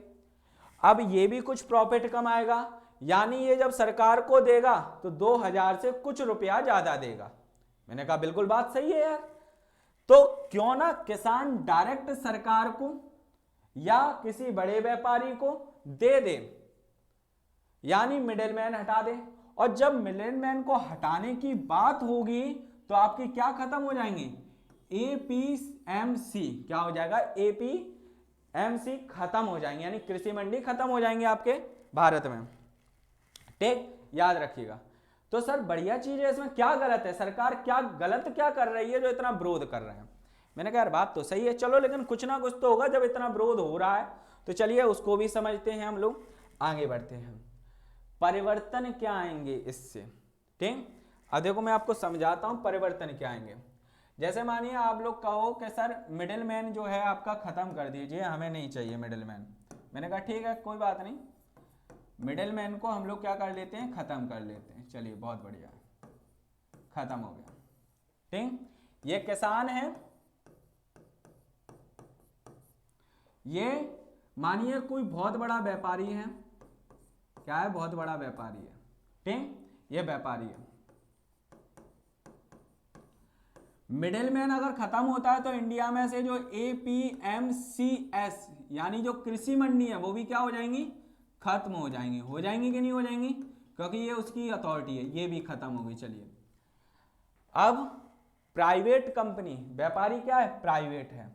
अब ये भी कुछ प्रॉफिट कमाएगा, यानी ये जब सरकार को देगा तो 2000 से कुछ रुपया ज्यादा देगा। मैंने कहा बिल्कुल बात सही है यार। तो क्यों ना किसान डायरेक्ट सरकार को या किसी बड़े व्यापारी को दे दे, यानी मिडिलमैन हटा दे। और जब मिडिलमैन को हटाने की बात होगी तो आपकी क्या खत्म हो जाएंगी, एपीएमसी क्या हो जाएगा, एपीएमसी खत्म हो जाएंगे, यानी कृषि मंडी खत्म हो जाएंगे आपके भारत में, ठीक, याद रखिएगा। तो सर बढ़िया चीज है, इसमें क्या गलत है, सरकार क्या गलत क्या कर रही है जो इतना विरोध कर रहे हैं? मैंने कहा यार बात तो सही है, चलो लेकिन कुछ ना कुछ तो होगा जब इतना विरोध हो रहा है। तो चलिए उसको भी समझते हैं, हम लोग आगे बढ़ते हैं। परिवर्तन क्या आएंगे इससे, ठीक। अब देखो मैं आपको समझाता हूं परिवर्तन क्या आएंगे। जैसे मानिए आप लोग कहो कि सर मिडिलमैन जो है आपका खत्म कर दीजिए, हमें नहीं चाहिए मिडिलमैन। मैंने कहा ठीक है कोई बात नहीं, मिडिलमैन को हम लोग क्या कर लेते हैं, खत्म कर लेते हैं। चलिए बहुत बढ़िया, खत्म हो गया, ठीक। ये किसान है, ये मानिए कोई बहुत बड़ा व्यापारी है, क्या है, बहुत बड़ा व्यापारी है, ठीक, ये व्यापारी है। मिडिलमैन अगर खत्म होता है तो इंडिया में से जो APMCs यानी जो कृषि मंडी है वो भी क्या हो जाएंगी, खत्म हो जाएंगी। हो जाएंगी कि नहीं हो जाएंगी, क्योंकि ये उसकी अथॉरिटी है, ये भी खत्म हो गई। चलिए अब प्राइवेट कंपनी, व्यापारी क्या है, प्राइवेट है,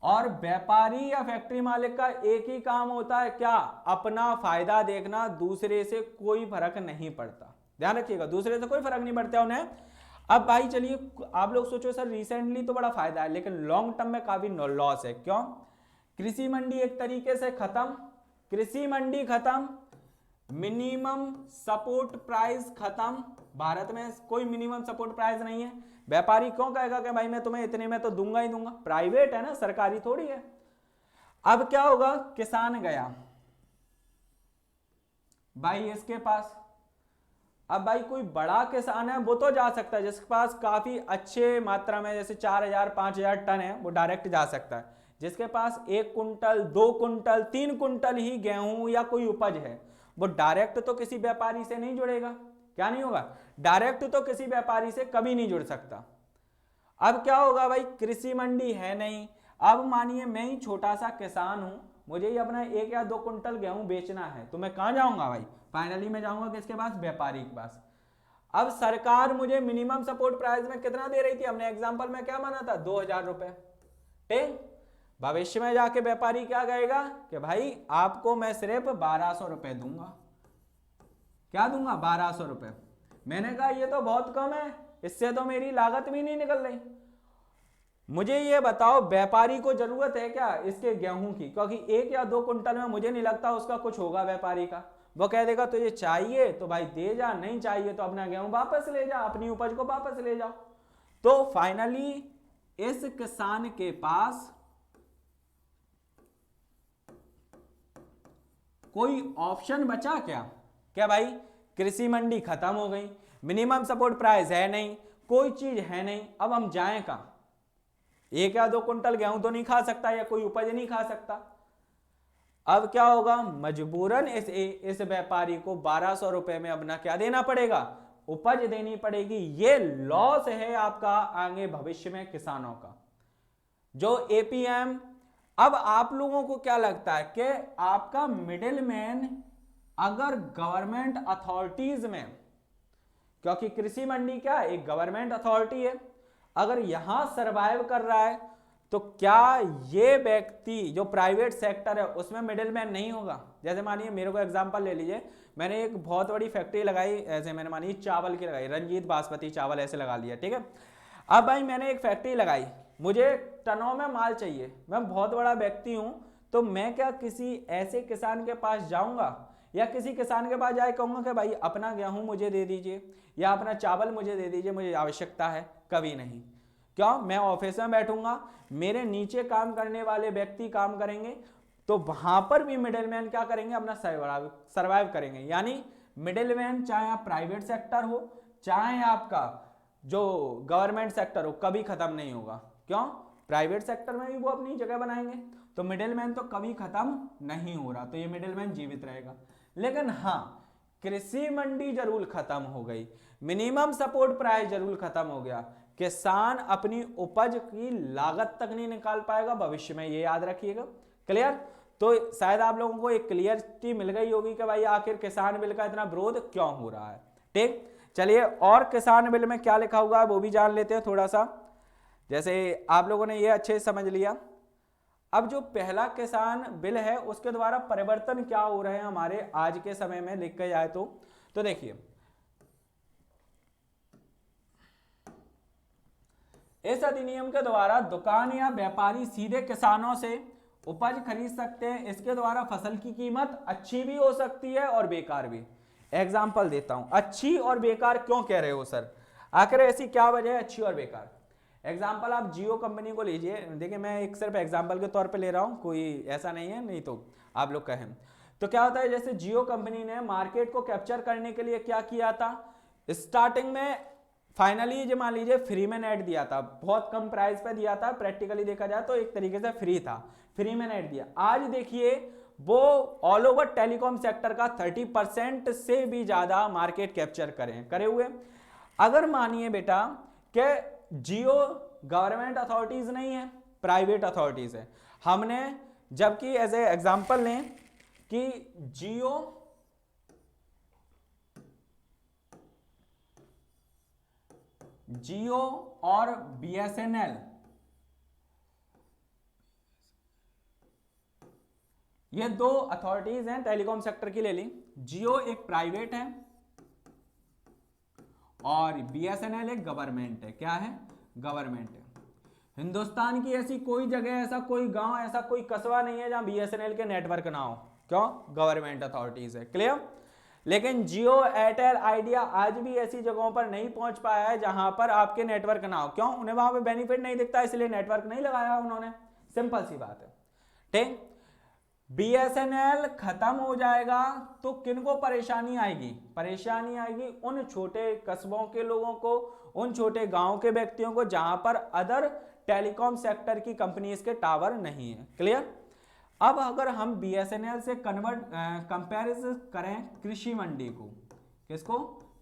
और व्यापारी या फैक्ट्री मालिक का एक ही काम होता है क्या, अपना फायदा देखना, दूसरे से कोई फर्क नहीं पड़ता। ध्यान रखिएगा, दूसरे से कोई फर्क नहीं पड़ता उन्हें। अब भाई चलिए आप लोग सोचो सर रिसेंटली तो बड़ा फायदा है, लेकिन लॉन्ग टर्म में काफी लॉस है। क्यों, कृषि मंडी एक तरीके से खत्म, कृषि मंडी खत्म, मिनिमम सपोर्ट प्राइस खत्म, भारत में कोई मिनिमम सपोर्ट प्राइस नहीं है। व्यापारी क्यों कहेगा कि भाई मैं तुम्हें इतने में तो दूंगा ही दूंगा, प्राइवेट है ना, सरकारी थोड़ी है। अब क्या होगा, किसान गया भाई इसके पास, अब भाई कोई बड़ा किसान है वो तो जा सकता है, जिसके पास काफी अच्छे मात्रा में जैसे 4000 5000 टन है वो डायरेक्ट जा सकता है। जिसके पास 1 कुंटल 2 कुंटल 3 कुंटल ही गेहूं या कोई उपज है वो डायरेक्ट तो किसी व्यापारी से नहीं जुड़ेगा। क्या नहीं होगा, डायरेक्ट तो किसी व्यापारी से कभी नहीं जुड़ सकता। अब क्या होगा भाई, कृषि मंडी है नहीं। अब मानिए मैं ही छोटा सा किसान हूं, मुझे ही अपना 1 या 2 कुंटल गेहूं बेचना है, तो मैं कहां जाऊंगा भाई, फाइनली मैं जाऊंगा किसके पास, व्यापारी के पास। अब सरकार मुझे मिनिमम सपोर्ट प्राइस में कितना दे रही थी, हमने एग्जांपल में क्या माना था, 2000 रुपए। ठीक, भविष्य में जाके व्यापारी क्या कहेगा कि भाई आपको मैं सिर्फ 1200 रुपए दूंगा। क्या दूंगा, 1200 रुपए। मैंने कहा ये तो बहुत कम है, इससे तो मेरी लागत भी नहीं निकल रही। मुझे ये बताओ व्यापारी को जरूरत है क्या इसके गेहूं की, क्योंकि 1 या 2 कुंटल में मुझे नहीं लगता उसका कुछ होगा व्यापारी का। वो कह देगा तुझे चाहिए तो भाई दे जा, नहीं चाहिए तो अपना गेहूं वापस ले जा, अपनी उपज को वापस ले जाओ। तो फाइनली इस किसान के पास कोई ऑप्शन बचा क्या, क्या भाई, कृषि मंडी खत्म हो गई, मिनिमम सपोर्ट प्राइस है नहीं, कोई चीज है नहीं, अब हम जाएं कहां। 1 या 2 कुंटल गेहूं तो नहीं खा सकता या कोई उपज नहीं खा सकता। अब क्या होगा, मजबूरन इस व्यापारी को 1200 रुपए में अपना क्या देना पड़ेगा, उपज देनी पड़ेगी। ये लॉस है आपका आगे भविष्य में किसानों का, जो एपीएम। अब आप लोगों को क्या लगता है कि आपका मिडिलमैन अगर गवर्नमेंट अथॉरिटीज में, क्योंकि कृषि मंडी क्या है, एक गवर्नमेंट अथॉरिटी है, अगर यहां सरवाइव कर रहा है तो क्या ये व्यक्ति जो प्राइवेट सेक्टर है उसमें मिडिलमैन नहीं होगा। जैसे मानिए मेरे को एग्जांपल ले लीजिए, मैंने एक बहुत बड़ी फैक्ट्री लगाई, ऐसे मैंने मानिए चावल की लगाई, रंजीत बासमती चावल ऐसे लगा लिया, ठीक है। अब भाई मैंने एक फैक्ट्री लगाई, मुझे टनों में माल चाहिए, मैं बहुत बड़ा व्यक्ति हूं, तो मैं क्या किसी ऐसे किसान के पास जाऊंगा या किसी किसान के पास जाए कहूंगा कि भाई अपना गेहूं मुझे दे दीजिए या अपना चावल मुझे दे दीजिए, मुझे आवश्यकता है, कभी नहीं। क्यों, मैं ऑफिस में बैठूंगा, मेरे नीचे काम करने वाले व्यक्ति काम करेंगे, तो वहां पर भी मिडिलमैन क्या करेंगे, अपना सर्वाइव करेंगे। यानी मिडिलमैन चाहे आप प्राइवेट सेक्टर हो चाहे आपका जो गवर्नमेंट सेक्टर हो, कभी खत्म नहीं होगा। क्यों, प्राइवेट सेक्टर में भी वो अपनी जगह बनाएंगे, तो मिडिलमैन तो कभी खत्म नहीं हो रहा, तो ये मिडिलमैन जीवित रहेगा। लेकिन हाँ, कृषि मंडी जरूर खत्म हो गई, मिनिमम सपोर्ट प्राइस जरूर खत्म हो गया, किसान अपनी उपज की लागत तक नहीं निकाल पाएगा भविष्य में, ये याद रखिएगा। क्लियर, तो शायद आप लोगों को एक क्लियरिटी मिल गई होगी कि भाई आखिर किसान बिल का इतना विरोध क्यों हो रहा है। ठीक, चलिए और किसान बिल में क्या लिखा हुआ है वो भी जान लेते हैं थोड़ा सा। जैसे आप लोगों ने ये अच्छे से समझ लिया, अब जो पहला किसान बिल है उसके द्वारा परिवर्तन क्या हो रहे हैं हमारे आज के समय में लिख के जाए तो देखिए, इस अधिनियम के द्वारा दुकान या व्यापारी सीधे किसानों से उपज खरीद सकते हैं। इसके द्वारा फसल की कीमत अच्छी भी हो सकती है और बेकार भी। एग्जाम्पल देता हूं, अच्छी और बेकार क्यों कह रहे हो सर, आखिर ऐसी क्या वजह है अच्छी और बेकार। एग्जाम्पल आप जियो कंपनी को लीजिए, देखिए मैं एक सिर्फ एग्जाम्पल के तौर पे ले रहा हूं, कोई ऐसा नहीं है, नहीं तो आप लोग कहें तो क्या होता है। जैसे जियो कंपनी ने मार्केट को कैप्चर करने के लिए क्या किया था, स्टार्टिंग में फाइनली जो मान लीजिए फ्री में नेट दिया था, बहुत कम प्राइस पे दिया था, प्रैक्टिकली देखा जाए तो एक तरीके से फ्री था, फ्री में नेट दिया। आज देखिए वो ऑल ओवर टेलीकॉम सेक्टर का 30% से भी ज्यादा मार्केट कैप्चर करे हुए। अगर मानिए बेटा कि जियो गवर्नमेंट अथॉरिटीज नहीं है, प्राइवेट अथॉरिटीज है। हमने जबकि एज ए एग्जांपल लें कि जियो और बीएसएनएल, ये दो अथॉरिटीज हैं टेलीकॉम सेक्टर की ले ली। जियो एक प्राइवेट है और बीएसएनएल एक गवर्नमेंट है। क्या है? गवर्नमेंट है। हिंदुस्तान की ऐसी कोई जगह, ऐसा कोई गांव, ऐसा कोई कस्बा नहीं है जहां बीएसएनएल के नेटवर्क ना हो। क्यों? गवर्नमेंट अथॉरिटीज है। क्लियर? लेकिन जियो, एयरटेल, आइडिया आज भी ऐसी जगहों पर नहीं पहुंच पाया है जहां पर आपके नेटवर्क ना हो। क्यों? उन्हें वहां पे बेनिफिट नहीं दिखता, इसलिए नेटवर्क नहीं लगाया उन्होंने। सिंपल सी बात है। ठीक। बीएसएनएल खत्म हो जाएगा तो किनको परेशानी आएगी? परेशानी आएगी उन छोटे कस्बों के लोगों को, उन छोटे गांव के व्यक्तियों को जहां पर अदर टेलीकॉम सेक्टर की कंपनीज के टावर नहीं है। क्लियर? अब अगर हम बीएसएनएल से कंपैरिजन करें कृषि मंडी को, किसको?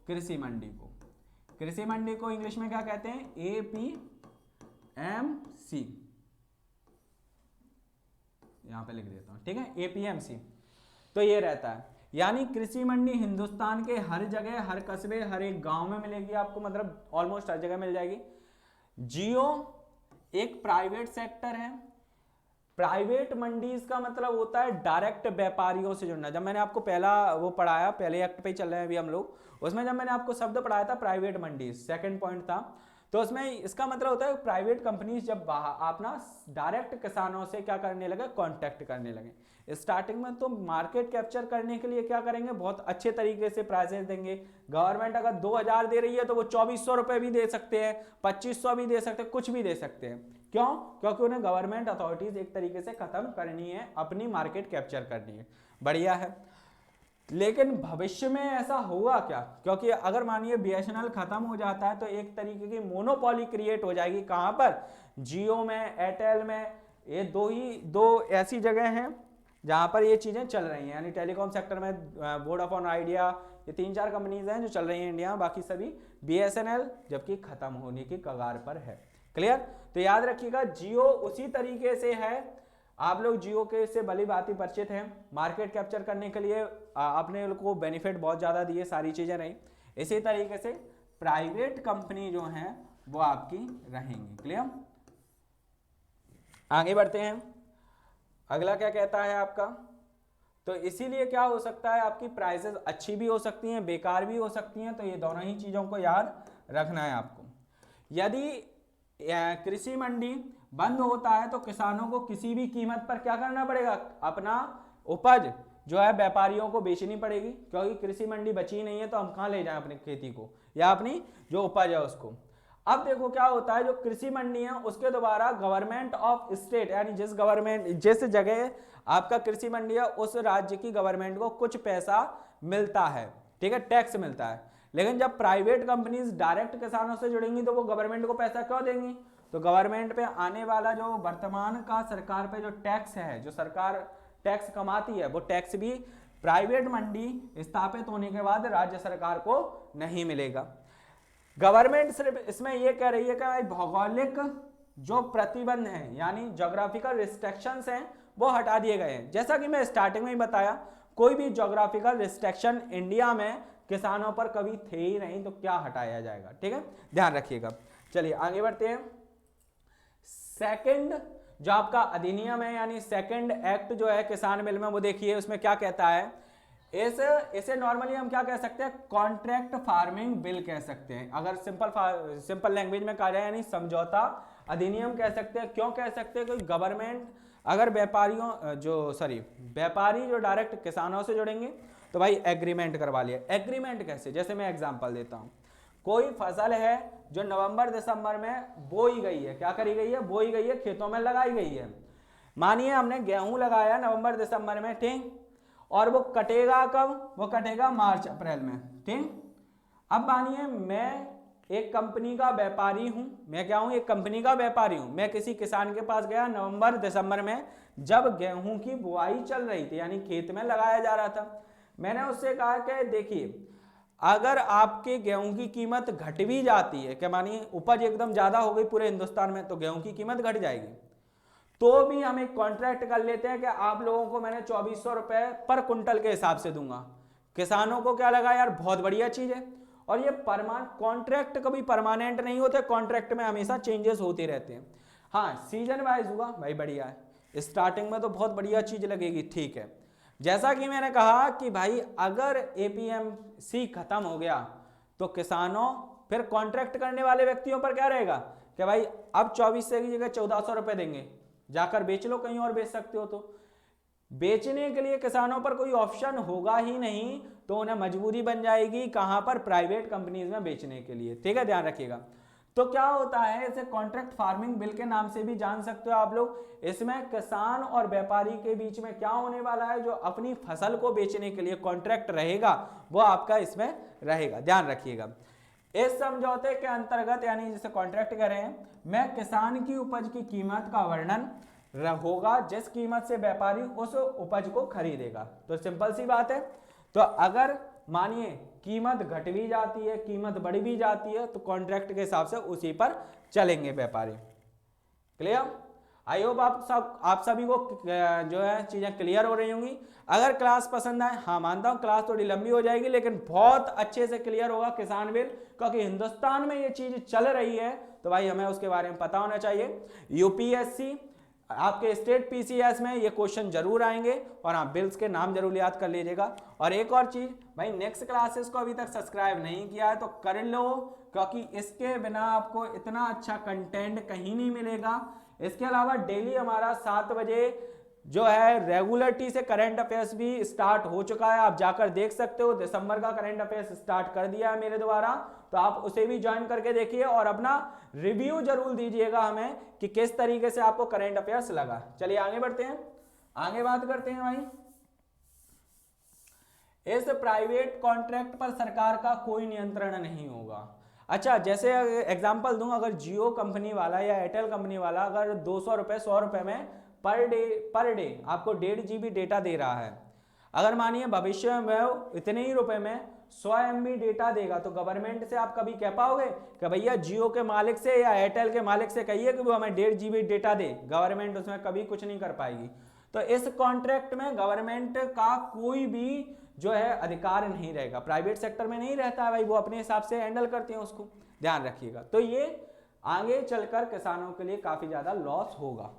कृषि मंडी को। कृषि मंडी को इंग्लिश में क्या कहते हैं? एपीएमसी, यहां पे लिख देता हूं, ठीक है, एपीएमसी। तो ये रहता है, यानी कृषि मंडी हिंदुस्तान के हर जगह, हर कस्बे, हर एक गांव में मिलेगी आपको, मतलब ऑलमोस्ट हर जगह मिल जाएगी। जियो एक प्राइवेट सेक्टर है। प्राइवेट मंडीज का मतलब होता है डायरेक्ट व्यापारियों से जुड़ना। जब मैंने आपको पहला वो पढ़ाया, पहले एक्ट पे ही चल रहे हैं अभी हम लोग, उसमें जब मैंने आपको शब्द पढ़ाया था प्राइवेट मंडीज, सेकंड पॉइंट था, तो उसमें इसका मतलब होता है प्राइवेट कंपनीज जब आप ना डायरेक्ट किसानों से क्या करने लगे? कांटेक्ट करने लगे। स्टार्टिंग में तो मार्केट कैप्चर करने के लिए क्या करेंगे? बहुत अच्छे तरीके से प्राइसेस देंगे। गवर्नमेंट अगर 2000 दे रही है तो वो 2400 रुपए भी दे सकते हैं, 2500 भी दे सकते हैं, कुछ भी दे सकते हैं। क्यों? क्योंकि उन्हें गवर्नमेंट अथॉरिटीज एक तरीके से खत्म करनी है, अपनी मार्केट कैप्चर करनी है। बढ़िया है। लेकिन भविष्य में ऐसा होगा क्या? क्योंकि अगर मानिए बीएसएनएल खत्म हो जाता है तो एक तरीके की मोनोपोली क्रिएट हो जाएगी। कहां पर? जियो में, एयरटेल में। ये दो ऐसी जगह हैं जहां पर ये चीजें चल रही हैं, यानी टेलीकॉम सेक्टर में वोडाफोन, आइडिया, ये 3-4 कंपनीज हैं जो चल रही हैं इंडिया, बाकी सभी बीएसएनएल जबकि खत्म होने की कगार पर है। क्लियर? तो याद रखिएगा जियो उसी तरीके से है, आप लोग जियो के से भली भांति परिचित हैं। मार्केट कैप्चर करने के लिए अपने को बेनिफिट बहुत ज्यादा दिए, सारी चीजें रही। इसी तरीके से प्राइवेट कंपनी जो हैं वो आपकी रहेंगी। क्लियर? आगे बढ़ते हैं। अगला क्या कहता है आपका? तो इसीलिए क्या हो सकता है, आपकी प्राइसेस अच्छी भी हो सकती हैं, बेकार भी हो सकती हैं। तो ये दोनों ही चीजों को याद रखना है आपको। यदि कृषि मंडी बंद होता है तो किसानों को किसी भी कीमत पर क्या करना पड़ेगा? अपना उपज जो है व्यापारियों को बेचनी पड़ेगी, क्योंकि कृषि मंडी बची नहीं है तो हम कहां ले जाएं अपनी खेती को या अपनी जो उपज है उसको। अब देखो क्या होता है, जो कृषि मंडी है उसके द्वारा गवर्नमेंट ऑफ स्टेट, यानी जिस जगह आपका कृषि मंडी है उस राज्य की गवर्नमेंट को कुछ पैसा मिलता है, ठीक है, टैक्स मिलता है। लेकिन जब प्राइवेट कंपनीज डायरेक्ट किसानों से जुड़ेंगी तो वो गवर्नमेंट को पैसा क्यों देंगी? तो गवर्नमेंट पे आने वाला जो वर्तमान का सरकार पे जो टैक्स है, जो सरकार टैक्स कमाती है, वो टैक्स भी प्राइवेट मंडी स्थापित होने के बाद राज्य सरकार को नहीं मिलेगा। गवर्नमेंट सिर्फ इसमें यह कह रही है कि भौगोलिक जो प्रतिबंध हैं, यानी ज्योग्राफिकल रिस्ट्रिक्शंस हैं, वो हटा दिए गए हैं। जैसा कि मैं स्टार्टिंग में ही बताया, कोई भी ज्योग्राफिकल रिस्ट्रिक्शन इंडिया में किसानों पर कभी थे ही नहीं, तो क्या हटाया जाएगा? ठीक है, ध्यान रखिएगा। चलिए आगे बढ़ते हैं। सेकंड जो आपका अधिनियम है, यानी सेकंड एक्ट जो है किसान बिल में, वो देखिए उसमें क्या कहता है। इसे नॉर्मली हम क्या कह सकते हैं? कॉन्ट्रैक्ट फार्मिंग बिल कह सकते हैं। अगर सिंपल लैंग्वेज में कहा जाए, यानी समझौता अधिनियम कह सकते हैं। क्यों कह सकते हैं? क्योंकि गवर्नमेंट अगर व्यापारी जो डायरेक्ट किसानों से जुड़ेंगे तो भाई एग्रीमेंट करवा लिया। एग्रीमेंट कैसे? जैसे मैं एग्जांपल देता हूं, कोई फसल है जो नवंबर दिसंबर में बोई गई है, क्या करी गई है? बोई गई है, खेतों में लगाई गई है। मानिए हमने गेहूं लगाया नवंबर दिसंबर में, ठीक, और वो कटेगा कब? वो कटेगा मार्च अप्रैल में, ठीक। अब मानिए मैं एक कंपनी का व्यापारी हूं, मैं क्या हूं? एक कंपनी का व्यापारी हूं। मैं किसी किसान के पास गया नवंबर दिसंबर में, जब गेहूं की बुआई चल रही थी, यानी खेत में लगाया जा रहा था। मैंने उससे कहा कि देखिए अगर आपके गेहूं की कीमत घट भी जाती है, क्या मानिए उपज एकदम ज्यादा हो गई पूरे हिंदुस्तान में, तो गेहूं की कीमत घट जाएगी, तो भी हम एक कॉन्ट्रैक्ट कर लेते हैं कि आप लोगों को मैंने 2400 रुपए पर कुंटल के हिसाब से दूंगा। किसानों को क्या लगा यार बहुत बढ़िया चीज है। और ये कॉन्ट्रैक्ट कभी परमानेंट नहीं होते, कॉन्ट्रैक्ट में हमेशा चेंजेस होते रहते हैं। हाँ सीजन वाइज हुआ भाई बढ़िया है, स्टार्टिंग में तो बहुत बढ़िया चीज लगेगी, ठीक है। जैसा कि मैंने कहा कि भाई अगर एपीएमसी खत्म हो गया तो किसानों फिर कॉन्ट्रैक्ट करने वाले व्यक्तियों पर क्या रहेगा कि भाई अब 2400 की जगह 1400 रुपए देंगे, जाकर बेच लो, कहीं और बेच सकते हो। तो बेचने के लिए किसानों पर कोई ऑप्शन होगा ही नहीं, तो उन्हें मजबूरी बन जाएगी कहां पर, प्राइवेट कंपनीज में बेचने के लिए, ठीक है, ध्यान रखिएगा। तो क्या होता है, इसे कॉन्ट्रैक्ट फार्मिंग बिल के नाम से भी जान सकते हो आप लोग। इसमें किसान और व्यापारी के बीच में क्या होने वाला है, जो अपनी फसल को बेचने के लिए कॉन्ट्रैक्ट रहेगा वो आपका इसमें रहेगा, ध्यान रखिएगा। इस समझौते के अंतर्गत यानी जिसे कॉन्ट्रैक्ट कर रहे हैं, मैं किसान की उपज की कीमत का वर्णन होगा जिस कीमत से व्यापारी उस उपज को खरीदेगा। तो सिंपल सी बात है। तो अगर मानिए कीमत घट भी जाती है, कीमत बढ़ भी जाती है, तो कॉन्ट्रैक्ट के हिसाब से उसी पर चलेंगे व्यापारी। क्लियर? आई होप आप सभी को जो है चीजें क्लियर हो रही होंगी। अगर क्लास पसंद आए, हाँ मानता हूं क्लास थोड़ी लंबी हो जाएगी, लेकिन बहुत अच्छे से क्लियर होगा किसान बिल, क्योंकि हिंदुस्तान में ये चीज चल रही है, तो भाई हमें उसके बारे में पता होना चाहिए। यूपीएससी आपके स्टेट पीसीएस में ये क्वेश्चन जरूर आएंगे, और हाँ बिल्स के नाम जरूर याद कर लीजिएगा। और एक और चीज भाई, नेक्स्ट क्लासेस को अभी तक सब्सक्राइब नहीं किया है तो कर लो, क्योंकि इसके बिना आपको इतना अच्छा कंटेंट कहीं नहीं मिलेगा। इसके अलावा डेली हमारा 7 बजे जो है रेगुलरिटी से करंट अफेयर्स भी स्टार्ट हो चुका है, आप जाकर देख सकते हो। दिसंबर का करंट अफेयर्स स्टार्ट कर दिया है मेरे द्वारा, तो आप उसे भी ज्वाइन करके देखिए और अपना रिव्यू जरूर दीजिएगा हमें कि किस तरीके से आपको करंट अफेयर्स लगा। चलिए आगे बढ़ते हैं, आगे बात करते हैं भाई। इस प्राइवेट कॉन्ट्रैक्ट पर सरकार का कोई नियंत्रण नहीं होगा। अच्छा, जैसे एग्जांपल दूं, अगर जियो कंपनी वाला या एयरटेल कंपनी वाला अगर 200 रुपए 100 रुपए में पर डे आपको 1.5 GB डेटा दे रहा है, अगर मानिए भविष्य में इतने ही रुपए में 100 MB डेटा देगा, तो गवर्नमेंट से आप कभी कह पाओगे कि भैया जियो के मालिक से या एयरटेल के मालिक से कहिए कि वो हमें 1.5 GB डेटा दे? गवर्नमेंट उसमें कभी कुछ नहीं कर पाएगी। तो इस कॉन्ट्रैक्ट में गवर्नमेंट का कोई भी जो है अधिकार नहीं रहेगा, प्राइवेट सेक्टर में नहीं रहता है भाई, वो अपने हिसाब से हैंडल करते हैं उसको, ध्यान रखिएगा। तो ये आगे चलकर किसानों के लिए काफी ज्यादा लॉस होगा।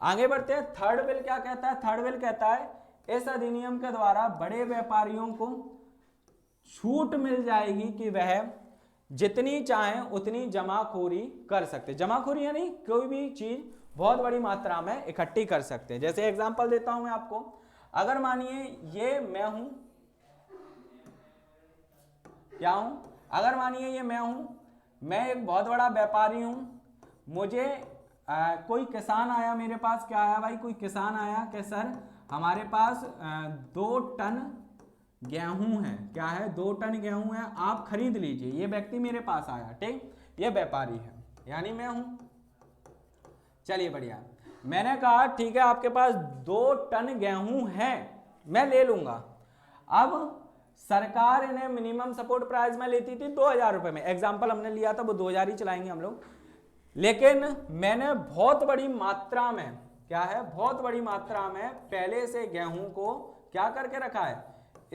आगे बढ़ते हैं, थर्ड बिल क्या कहता है? थर्ड बिल कहता है इस अधिनियम के द्वारा बड़े व्यापारियों को छूट मिल जाएगी कि वह जितनी चाहें उतनी जमाखोरी कर सकते। जमाखोरी यानी कोई भी चीज बहुत बड़ी मात्रा में इकट्ठी कर सकते हैं। जैसे एग्जांपल देता हूं मैं आपको, अगर मानिए ये मैं हूं, क्या हूं? अगर मानिए ये मैं हूं, मैं एक बहुत बड़ा व्यापारी हूं, मुझे कोई किसान आया मेरे पास, क्या आया भाई, कोई किसान आया कि सर हमारे पास 2 टन गेहूं है, क्या है, 2 टन गेहूं है, आप खरीद लीजिए। ये व्यक्ति मेरे पास आया, ठीक, ये व्यापारी है यानी मैं हूं। चलिए बढ़िया, मैंने कहा ठीक है आपके पास 2 टन गेहूं है, मैं ले लूंगा। अब सरकार इन्हें मिनिमम सपोर्ट प्राइस में लेती थी 2000 रुपए में, एग्जाम्पल हमने लिया था, वो 2000 ही चलाएंगे हम लोग। लेकिन मैंने बहुत बड़ी मात्रा में, क्या है, बहुत बड़ी मात्रा में पहले से गेहूं को क्या करके रखा है,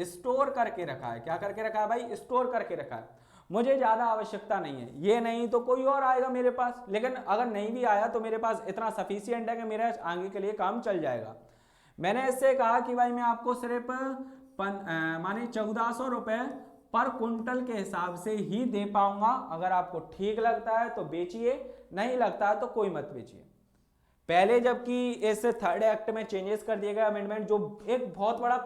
स्टोर करके रखा है। क्या करके रखा है भाई? स्टोर करके रखा है। मुझे ज्यादा आवश्यकता नहीं है, ये नहीं तो कोई और आएगा मेरे पास, लेकिन अगर नहीं भी आया तो मेरे पास इतना सफिशियंट है कि मेरे आगे के लिए काम चल जाएगा। मैंने इससे कहा कि भाई मैं आपको सिर्फ माने 1400 रुपए पर कुंटल के हिसाब से ही दे पाऊंगा। अगर आपको ठीक लगता है तो बेचिए, नहीं लगता है तो कोई मत बेचिए। पहले जबकि इस थर्ड एक्ट में चेंजेस कर दिए गए अमेंडमेंट, जो एक बहुत बड़ा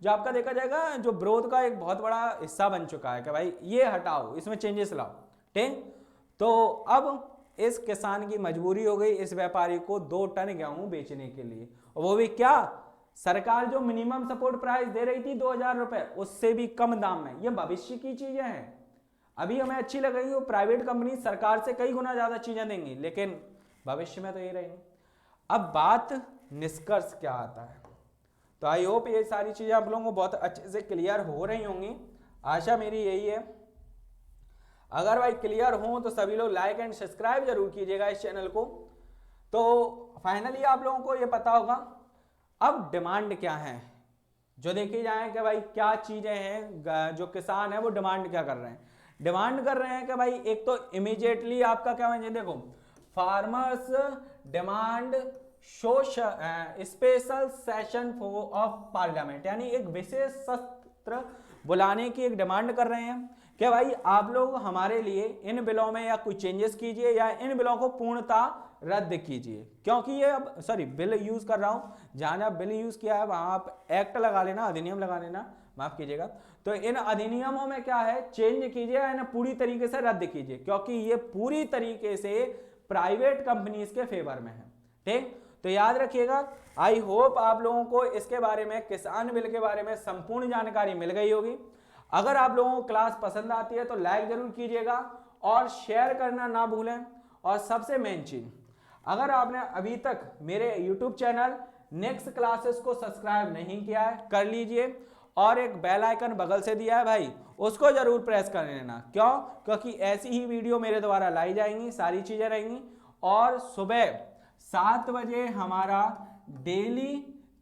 जो आपका देखा जाएगा जो विरोध का एक बहुत बड़ा हिस्सा बन चुका है कि भाई ये हटाओ, इसमें चेंजेस लाओ, ठीक। तो अब इस किसान की मजबूरी हो गई इस व्यापारी को 2 टन गेहूं बेचने के लिए, और वो भी क्या, सरकार जो मिनिमम सपोर्ट प्राइस दे रही थी 2000 रुपए, उससे भी कम दाम में। ये भविष्य की चीजें हैं, अभी हमें अच्छी लग रही है, प्राइवेट कंपनी सरकार से कई गुना ज्यादा चीजें देंगी, लेकिन भविष्य में तो ये रहेंगी। अब बात निष्कर्ष क्या आता है, तो आई होप ये सारी चीजें आप लोगों को बहुत अच्छे से क्लियर हो रही होंगी। आशा मेरी यही है। अगर भाई क्लियर हो तो सभी लोग लाइक एंड सब्सक्राइब जरूर कीजिएगा इस चैनल को। तो फाइनली आप लोगों को ये पता होगा अब डिमांड क्या है, जो देखी जाए कि भाई क्या चीजें हैं, जो किसान है वो डिमांड क्या कर रहे हैं। डिमांड कर रहे हैं कि भाई एक तो इमीडिएटली आपका क्या है, देखो farmers demand special session of parliament, यानी एक विशेष सत्र बुलाने की एक डिमांड कर रहे हैं कि भाई आप लोग हमारे लिए इन बिलों में या कुछ चेंजेस कीजिए या इन बिलों को पूर्णतः रद्द कीजिए। क्योंकि ये अब बिल यूज कर रहा हूं, जहां जहां बिल यूज किया है वहां आप एक्ट लगा लेना, अधिनियम लगा लेना, माफ कीजिएगा। तो इन अधिनियमों में क्या है, चेंज कीजिए या पूरी तरीके से रद्द कीजिए, क्योंकि ये पूरी तरीके से प्राइवेट कंपनीज के फेवर में है। ठीक, तो याद रखिएगा। आई होप आप लोगों को इसके बारे में, किसान बिल के बारे में संपूर्ण जानकारी मिल गई होगी। अगर आप लोगों को क्लास पसंद आती है तो लाइक जरूर कीजिएगा और शेयर करना ना भूलें। और सबसे मेन चीज, अगर आपने अभी तक मेरे YouTube चैनल नेक्स्ट क्लासेस को सब्सक्राइब नहीं किया है, कर लीजिए और एक बेल आइकन बगल से दिया है भाई, उसको जरूर प्रेस कर लेना। क्यों? क्योंकि ऐसी ही वीडियो मेरे द्वारा लाई जाएंगी, सारी चीजें रहेंगी। और सुबह 7 बजे हमारा daily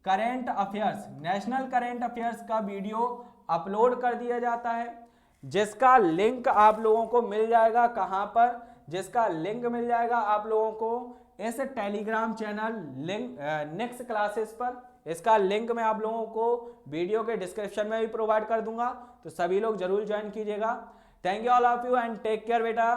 current affairs, national current affairs का वीडियो अपलोड कर दिया जाता है, जिसका लिंक आप लोगों को मिल जाएगा कहां पर, जिसका लिंक मिल जाएगा आप लोगों को इस Telegram channel link next classes पर। इसका लिंक मैं आप लोगों को वीडियो के डिस्क्रिप्शन में भी प्रोवाइड कर दूंगा, तो सभी लोग जरूर ज्वाइन कीजिएगा। Thank you all of you and take care बेटा।